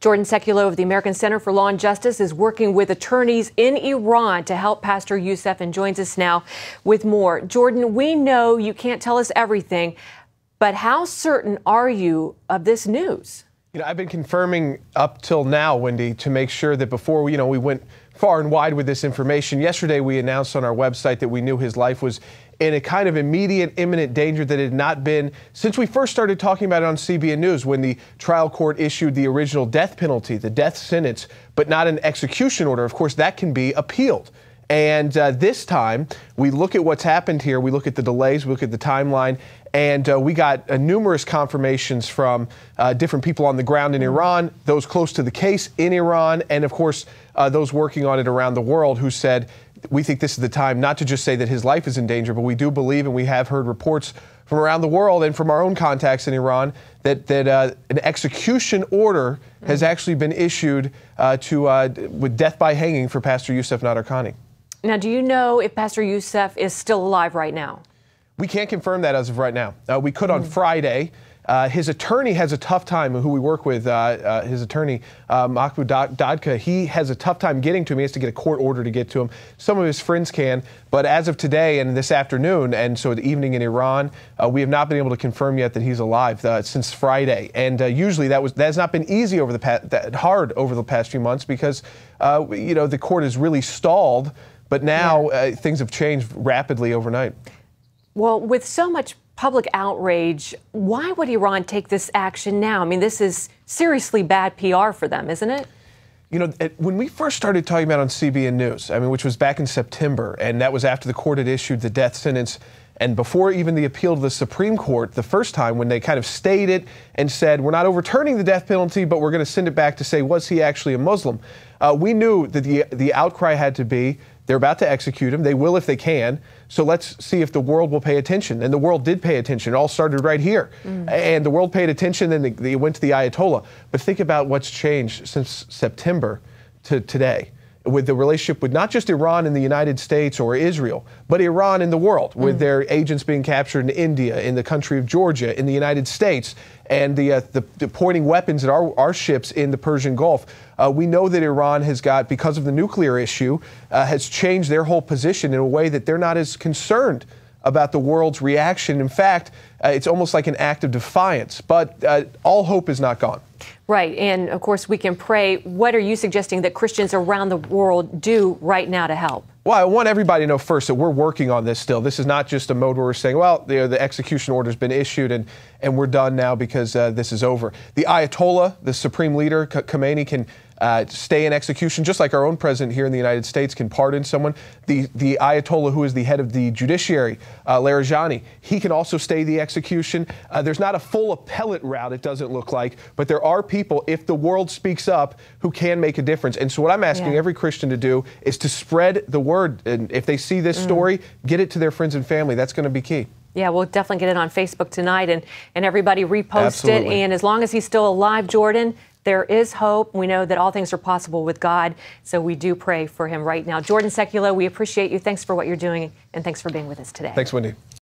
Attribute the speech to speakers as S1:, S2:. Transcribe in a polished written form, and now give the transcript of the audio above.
S1: Jordan Sekulow of the American Center for Law and Justice is working with attorneys in Iran to help Pastor Youcef and joins us now with more. Jordan, we know you can't tell us everything, but how certain are you of this news?
S2: I've been confirming up till now, Wendy, to make sure that before we went far and wide with this information. Yesterday, we announced on our website that we knew his life was in a kind of immediate, imminent danger that it had not been since we first started talking about it on CBN News when the trial court issued the original death penalty, the death sentence, but not an execution order. Of course, that can be appealed. And this time, we look at what's happened here. We look at the delays, we look at the timeline, and we got numerous confirmations from different people on the ground in Iran, those close to the case in Iran, and of course, those working on it around the world who said, we think this is the time not to just say that his life is in danger, but we do believe, and we have heard reports from around the world and from our own contacts in Iran that an execution order has actually been issued with death by hanging for Pastor Youcef Nadarkhani. Now,
S1: do you know if Pastor Youcef is still alive right now?
S2: We can't confirm that as of right now. We could on Friday. His attorney has a tough time, who we work with, his attorney, Mahmoud Dadka, he has a tough time getting to him. He has to get a court order to get to him. Some of his friends can, but as of today and this afternoon, and so the evening in Iran, we have not been able to confirm yet that he's alive since Friday. And usually that has not been easy over hard over the past few months because, the court has really stalled, but now things have changed rapidly overnight.
S1: Well, with so much public outrage, why would Iran take this action now? I mean, this is seriously bad PR for them, isn't it?
S2: When we first started talking about it on CBN News, which was back in September, and that was after the court had issued the death sentence, and before even the appeal to the Supreme Court, the first time when they kind of stayed it and said, we're not overturning the death penalty, but we're going to send it back to say, was he actually a Muslim? We knew that the outcry had to be, they're about to execute him. They will if they can. So let's see if the world will pay attention. And the world did pay attention. It all started right here. And the world paid attention, and they went to the Ayatollah. But think about what's changed since September to today with the relationship with not just Iran and the United States or Israel, but Iran and the world, with their agents being captured in India, in the country of Georgia, in the United States, and the pointing weapons at our ships in the Persian Gulf. We know that Iran has got, because of the nuclear issue, has changed their whole position in a way that they're not as concerned about the world's reaction. In fact, it's almost like an act of defiance. But all hope is not gone.
S1: Right. And, of course, we can pray. What are you suggesting that Christians around the world do right now to help?
S2: Well, I want everybody to know first that we're working on this still. This is not just a mode where we're saying, well, the execution order's been issued and we're done now because this is over. The Ayatollah, the supreme leader, Khamenei, can stay in execution, just like our own president here in the United States can pardon someone. The Ayatollah, who is the head of the judiciary, Larijani, he can also stay the execution. There's not a full appellate route, it doesn't look like, but there are people, if the world speaks up, who can make a difference. And so what I'm asking every Christian to do is to spread the word. And if they see this story, get it to their friends and family. That's going to be key.
S1: Yeah, we'll definitely get it on Facebook tonight and everybody repost it. And as long as he's still alive, Jordan, there is hope. We know that all things are possible with God, so we do pray for him right now. Jordan Sekulow, we appreciate you. Thanks for what you're doing, and thanks for being with us today.
S2: Thanks, Wendy.